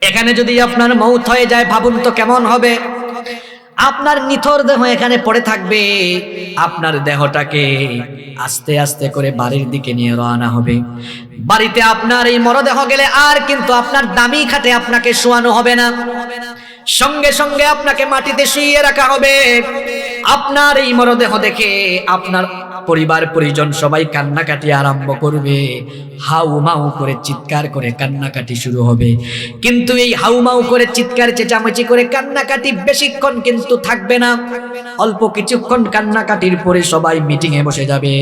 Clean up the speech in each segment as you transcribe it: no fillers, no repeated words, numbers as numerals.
এখানে যদি আপনার মৌত হয়ে যায় ভাবুন তো কেমন হবে। আপনার নিথর দেহ এখানে পড়ে থাকবে, আপনার দেহটাকে আস্তে আস্তে করে বাড়ির দিকে নিয়ে রওনা হবে। বাড়িতে আপনার এই মরদেহ গেলে আর কিন্তু আপনার দামি খাটে আপনাকে শোয়ানো হবে না, সঙ্গে সঙ্গে আপনাকে মাটিতে শুইয়ে রাখা হবে। আপনার এই মরদেহ দেখে আপনার পরিবার পরিজন সবাই কান্নাকাটি আরম্ভ করবে, হাউমাউ করে চিৎকার করে কান্নাকাটি শুরু হবে। কিন্তু এই হাউমাউ করে চিৎকার চেঁচামেচি করে কান্নাকাটি বেশিক্ষণ কিন্তু থাকবে না, অল্প কিছুক্ষণ কান্নাকাটির পরে সবাই মিটিংয়ে বসে যাবে।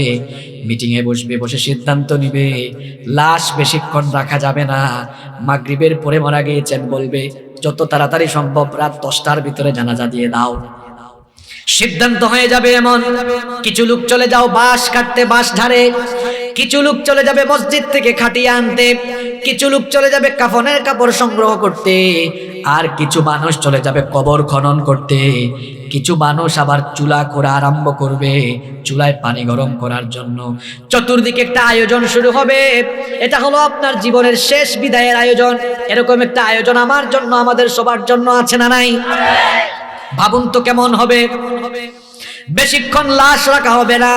মিটিংয়ে বসবে, বসে সিদ্ধান্ত নিবে লাশ বেশিক্ষণ রাখা যাবে না, মাগরিবের পরে মারা গিয়েছেন বলবে, যত তাড়াতাড়ি সম্ভব রাত 10টার ভিতরে জানাজা দিয়ে দাও। সিদ্ধান্ত হয়ে যাবে এমন। কিছু লোক চলে যাও বাঁশ কাটতে, বাঁশ ঝাড়ে, কিছু লোক চলে যাবে মসজিদ থেকে খাটিয়ে আনতে, কিছু লোক চলে যাবে কাফনের কাপড় সংগ্রহ করতে, আর কিছু মানুষ চলে যাবে কবর খনন করতে, কিছু মানুষ আবার চুলা করা আরম্ভ করবে, চুলায় পানি গরম করার জন্য। চতুর্দিকে একটা আয়োজন শুরু হবে। এটা হলো আপনার জীবনের শেষ বিদায়ের আয়োজন। এরকম একটা আয়োজন আমার জন্য, আমাদের সবার জন্য আছে না নাই? ভাবুন তো কেমন হবে। বেশিক্ষণ লাশ রাখা হবে না,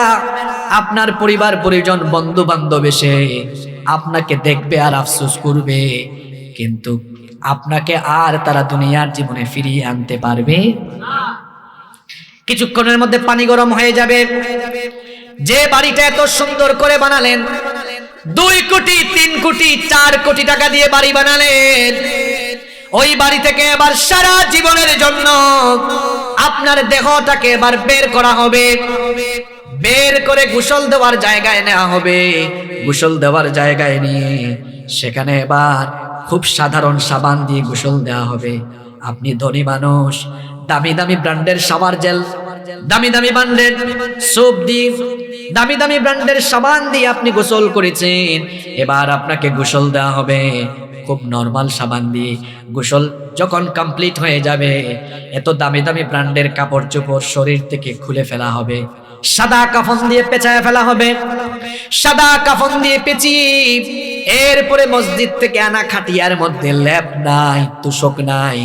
আপনার পরিবার পরিজন বন্ধু বান্ধব এসে আপনাকে দেখবে আর আফসোস করবে, কিন্তু আপনাকে আর তারা দুনিয়ার জীবনে ফিরিয়ে আনতে পারবে না। কিছুক্ষণের মধ্যে পানি গরম হয়ে যাবে। যে বাড়িটা এত সুন্দর করে বানালেন, 2 কোটি 3 কোটি 4 কোটি টাকা দিয়ে বাড়ি বানালেন, ওই বাড়ি থেকে এবার সারা জীবনের জন্য আপনার দেহটাকে এবার বের করা হবে। বের করে গোসল দেওয়ার জায়গায় নেওয়া হবে। গোসল দেওয়ার জায়গায় নিয়ে সেখানে এবার খুব সাধারণ সাবান দিয়ে গোসল দেওয়া হবে। আপনি ধনী মানুষ, দামি দামি ব্র্যান্ডের শাওয়ার জেল, দামি দামি ব্র্যান্ডের সোপ দিয়ে, দামি দামি ব্র্যান্ডের সাবান দিয়ে আপনি গোসল করেছেন, এবার আপনাকে গোসল দেওয়া হবে খুব নরমাল সাবান দিয়ে। গোসল যখন কমপ্লিট হয়ে যাবে, এত দামি দামি ব্র্যান্ডের কাপড় চোপড় শরীর থেকে খুলে ফেলা হবে, সাদা কাফন দিয়ে পেঁচায় ফেলা হবে। সাদা কাফন দিয়ে পেঁচিয়ে এরপরে মসজিদ থেকে আনা খাটিয়ার মধ্যে ল্যাপ নাই, তুষক নাই,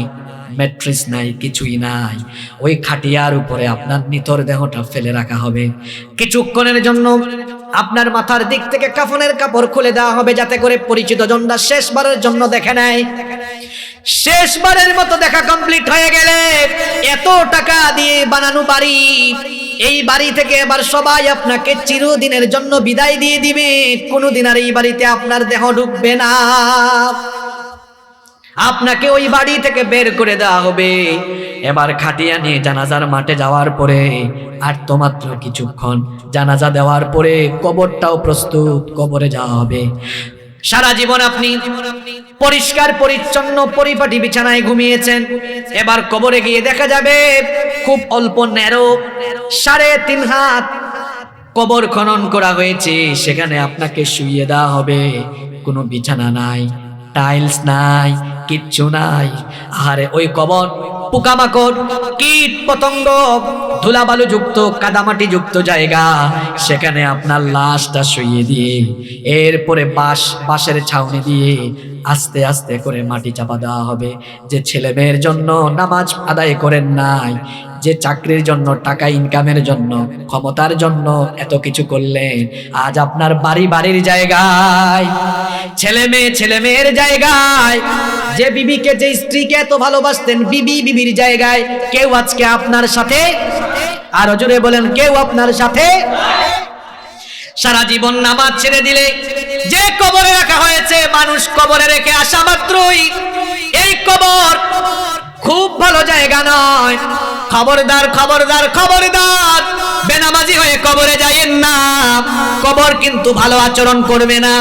ম্যাট্রেস নাই, কিছুই নাই, ওই খাটিয়ার উপরে আপনার নিথর দেহটা ফেলে রাখা হবে। কিছুক্ষণের জন্য আপনার মাথার দিক থেকে কাফনের কাপড় খুলে দেওয়া হবে, যাতে করে পরিচিত জনরা শেষবারের জন্য দেখে নেয়। শেষবারের মতো দেখা কমপ্লিট হয়ে গেলে, এত টাকা দিয়ে বানানো বাড়ি, এই বাড়ি থেকে এবার সবাই আপনাকে চিরদিনের জন্য বিদায় দিয়ে দিবে। কোনোদিন আর এই বাড়িতে আপনার দেহ ঢুকবে না, আপনাকে ওই বাড়ি থেকে বের করে দেওয়া হবে। এবার খাটিয়া নিয়ে জানাজার মাঠে যাওয়ার পরে আর তো মাত্র কিছুক্ষণ, জানাজা দেওয়ার পরে কবরটাও প্রস্তুত, কবরে যাওয়া হবে। সারা জীবন আপনি পরিষ্কার পরিচ্ছন্ন পরিপাটি বিছানায় ঘুমিয়েছেন, এবার কবরে গিয়ে দেখা যাবে খুব অল্প ন্যারো 3.5 হাত কবর খনন করা হয়েছে, সেখানে আপনাকে শুইয়ে দেওয়া হবে। কোনো বিছানা নাই, টাইলস নাই, কিচ্ছু নাই। আরে ওই কবর পোকামাকড়, কীট পতঙ্গ, ধুলাবালু যুক্ত, কাদামাটি যুক্ত জায়গা, সেখানে আপনার লাশটা শুইয়ে দিয়ে এরপরে বাঁশের ছাউনি দিয়ে আস্তে আস্তে করে মাটি চাপা দেওয়া হবে। যে ছেলে মেয়ের জন্য নামাজ আদায় করেন নাই, যে চাকরির জন্য, টাকা ইনকামের জন্য, ক্ষমতার জন্য এত কিছু করলেন, আজ আপনার বাড়ির জায়গায়, ছেলে মেয়ের জায়গায়, যে বিবিকে, যে স্ত্রীকে এত ভালোবাসতেন, বিবির জায়গায় কেউ আজকে আপনার সাথে, আরো জোরে বলেন, কেউ আপনার সাথে। সারা জীবন নামাজ ছেড়ে দিলে যে কবরে রাখা হয়েছে, মানুষ কবরে রেখে আসা মাত্রই এই কবর খুব ভালো জায়গা নয়। খবরদার খবরদার খবরদার, বেনামাজি হয়ে কবরে যাইয়েন না, কবর কিন্তু ভালো আচরণ করবে না।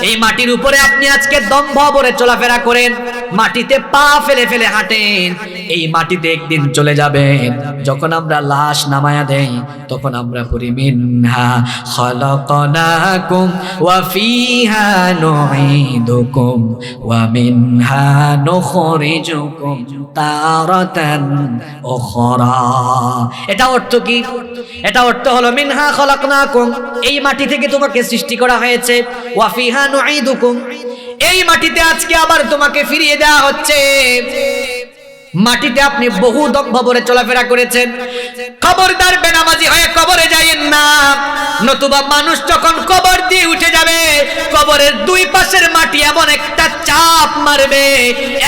এই মাটির উপরে আপনি আজকে দম্ভ ভরে চলাফেরা করেন, মাটিতে পা ফেলে ফেলে হাঁটেন, এই মাটিতে একদিন চলে যাবেন। যখন আমরা লাশ নামায়া দেই, তখন আমরা পড়ি মিনহা খালাকনাকুম ওয়া ফিহা নুঈদুকুম ওয়া মিনহা নুখরিজুকুম তারাতান উখরা। এটা অর্থ কি? এটা অর্থ হলো মিনহা খালাকনাকুম, এই মাটি থেকে তোমাকে সৃষ্টি করা হয়েছে, ওয়া ফিহা নুঈদুকুম, এই মাটিতে আজকে আবার তোমাকে ফিরিয়ে দেওয়া হচ্ছে। মাটিতে আপনি বহু দম্ভ ভরে চলাফেরা করেছেন, খবরদার বেনামাজি হয়ে কবরে যাইয়েন না, নতুবা মানুষ যখন কবর দিয়ে উঠে যাবে, কবরের দুই পাশের মাটি এমন একটা চাপ মারবে,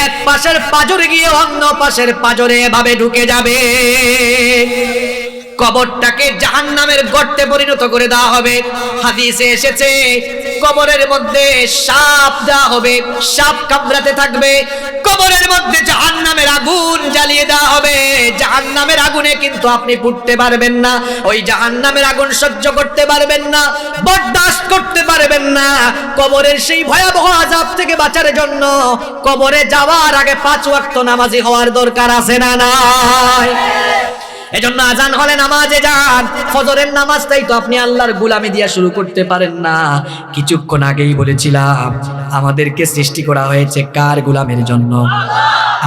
এক পাশের পাঁজরে গিয়ে অন্য পাশের পাঁজরে এভাবে ঢুকে যাবে, কবরটাকে জাহান্নামের গর্তে পরিণত করে দেওয়া হবে। হাদিসে এসেছে কবরের মধ্যে সাপ দেওয়া হবে, সাপ কামড়াতে থাকবে, কবরের মধ্যে জাহান্নামের আগুন জ্বালিয়ে দেওয়া হবে। জাহান্নামের আগুনে কিন্তু আপনি পুড়তে পারবেন না, ওই জাহান্নামের আগুন সহ্য করতে পারবেন না, বরদাস্ত করতে পারবেন না। কবরের সেই ভয়াবহ আযাব থেকে বাঁচার জন্য কবরে যাওয়ার আগে 5 ওয়াক্ত নামাজি হওয়ার দরকার আছে না নাই? এজন্য আজান হলে নামাজে যান। ফজরের নামাজটাই তো আপনি আল্লাহর গোলামি দিয়া শুরু করতে পারেন না। কিছুক্ষণ আগেই বলেছিলাম আমাদেরকে সৃষ্টি করা হয়েছে কার গোলামের জন্য?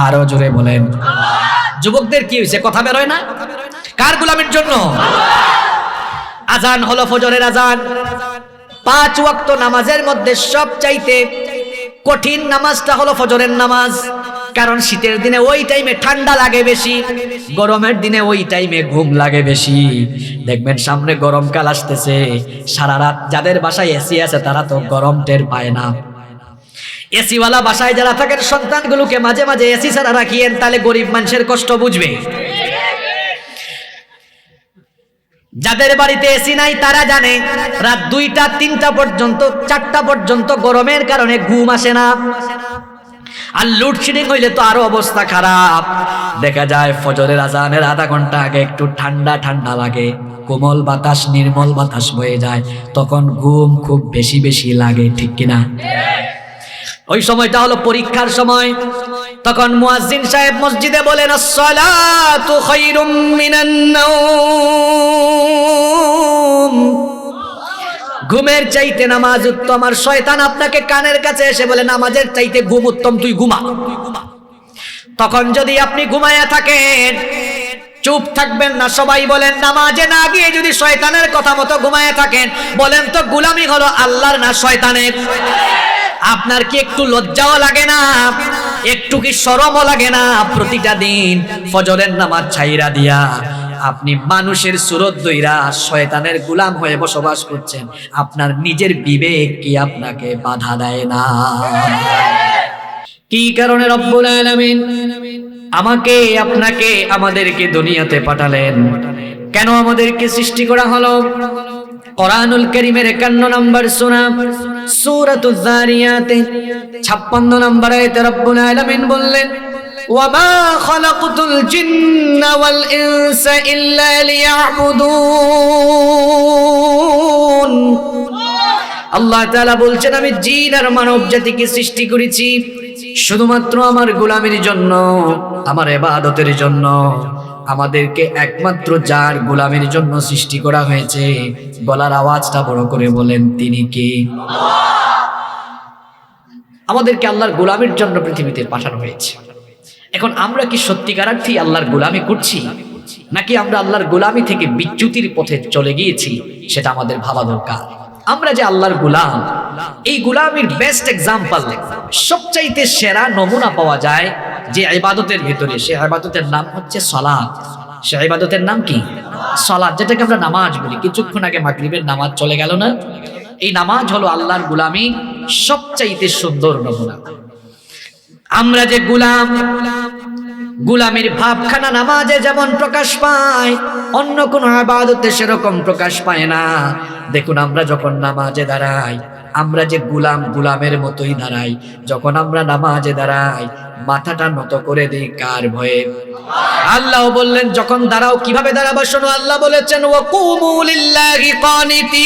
আরো জোরে বলেন। যুবকদের কি হয়েছে, কথা বের হয় না? কার গোলামের জন্য? আজান হলো ফজরের আজান। 5 ওয়াক্ত নামাজের মধ্যে সবচাইতে কঠিন নামাজটা হলো ফজরের নামাজ। কারণ শীতের দিনে ওই টাইমে ঠান্ডা লাগে বেশি, গরমের দিনে ওই টাইমে ঘুম লাগে বেশি। দেখবেন সামনে গরমকাল আসতেছে, সারা রাত যাদের বাসায় এসি আছে তারা তো গরম টের পায় না। এসিওয়ালা বাসায় যারা থাকেন সন্তানগুলোকে মাঝে মাঝে এসি ছাড়া রাখিয়েন, তাহলে গরিব মানুষের কষ্ট বুঝবে। যাদের বাড়িতে এসি নাই তারা জানে রাত 2টা 3টা পর্যন্ত 4টা পর্যন্ত গরমের কারণে ঘুম আসে না। আর লোডশেডিং হইলে তো আরো অবস্থা খারাপ। দেখা যায় ফজরের আজানের আধা ঘন্টা আগে একটু ঠান্ডা ঠান্ডা লাগে, কোমল বাতাস নির্মল বাতাস বয়ে যায়, তখন ঘুম খুব বেশি বেশি লাগে, ঠিক কিনা? ওই সময়টা হলো পরীক্ষার সময়। তখন মুয়াজ্জিন সাহেব মসজিদে বলেন আসসালাতু খায়রুম মিনান নাওম, ঘুমের চাইতে নামাজ উত্তম। আর শয়তান আপনাকে কানের কাছে এসে বলে নামাজের চাইতে ঘুম উত্তম, তুই ঘুমা। তখন যদি আপনি ঘুমায়া থাকেন, চুপ থাকবেন না। সবাই বলেন নামাজে না গিয়ে যদি শয়তানের কথা মতো ঘুমায়া থাকেন, বলেন তো গোলামি হলো আল্লাহর না শয়তানের? আপনার কি একটু লজ্জাও লাগে না, একটু কি শরমও লাগে না? প্রতিটা দিন ফজরের নামাজ ছাইরা দিয়া আপনি মানুষের সুরত দইরা শয়তানের গোলাম হয়ে বসবাস করছেন। আপনার নিজের বিবেক কি আপনাকে বাধা দেয় না? কি কারণে রব্বুল আলামিন আমাকে আপনাকে আমাদেরকে দুনিয়াতে পাঠালেন? কেন আমাদেরকে সৃষ্টি করা হলো? কোরআনুল কারীমের 51 নম্বর সূরা সূরাতুজ যারিয়াত 56 নম্বর আয়াতে রব্বুল আলামিন বললেন ওয়ামা খালাকতুল জিন্না ওয়াল ইনসা ইল্লা লিয়াবুদুন। আল্লাহ তাআলা বলছেন আমি জিন আর মানব জাতিকে সৃষ্টি করেছি শুধুমাত্র আমার গোলামির জন্য, আমার ইবাদতের জন্য। আমাদেরকে একমাত্র যার গোলামির জন্য সৃষ্টি করা হয়েছে, গলার আওয়াজটা বড় করে বলেন তিনি কে? আমাদেরকে আল্লাহর গোলামির জন্য পৃথিবীতে পাঠানো হয়েছে। এখন আমরা কি সত্যিকার অর্থে আল্লাহর গোলামি করছি, নাকি আমরা আল্লাহর গোলামি থেকে বিচ্যুতির পথে চলে গিয়েছি? সেটা আমাদের ভাবা দরকার। আমরা যে আল্লাহর গোলাম, এই গোলামির বেস্ট এক্সাম্পল, সবচাইতে সেরা নমুনা পাওয়া যায় যে ইবাদতের ভিতরে। সে ইবাদতের নাম হচ্ছে সালাত। সে ইবাদতের নাম কি? সালাত, যেটাকে আমরা নামাজ বলি। কিছুক্ষণ আগে মাগরিবের নামাজ চলে গেল না? এই নামাজ হলো আল্লাহর গোলামি সবচাইতে সুন্দর নমুনা। আমরা যে গোলাম, গোলামির ভাবখানা নামাজে যেমন প্রকাশ পায়, অন্য কোন ইবাদতে সেরকম প্রকাশ পায় না। দেখুন আমরা যখন নামাজে দাঁড়াই, আমরা যে গোলাম, গোলামের মতোই দাঁড়াই। যখন আমরা নামাজে দাঁড়াই, মাথাটা নত করে দিই কার ভয়ে? আল্লাহ বললেন যখন দাঁড়াও কিভাবে দাঁড়াবো শোনো। আল্লাহ বলেছেন ওয়াকুমু লিল্লাহি কানিতিন,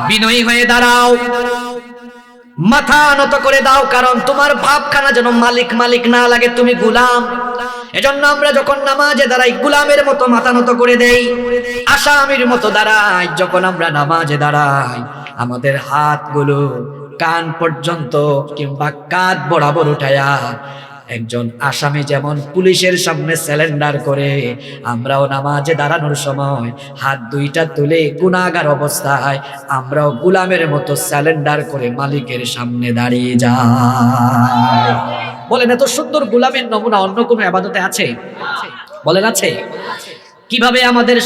বিনয়ী হয়ে দাঁড়াও, মাথা নত করে দাও। কারণ তোমার ভাবখানা যেন মালিক মালিক না লাগে, তুমি গোলাম। এজন্য আমরা যখন নামাজে দাঁড়াই গোলামের মতো মাথা নত করে দেই, আসামির মতো দাঁড়াই। যখন আমরা নামাজে দাঁড়াই, আমাদের হাতগুলো কান পর্যন্ত কিংবা কাঁধ বরাবর উঠায়া একজন আসামি যেমন পুলিশের সামনে স্যালেন্ডার করে, আমরাও নামাজে দাঁড়ানোর সময় হাত দুইটা তুলে গুনাহগার অবস্থায় আমরাও গোলামের মতো স্যালেন্ডার করে মালিকের সামনে দাঁড়িয়ে যাই। বলেন, এত সুন্দর গোলামের নমুনা অন্য কোনো ইবাদতে আছে? বলেন, আছে? কিভাবে আমাদের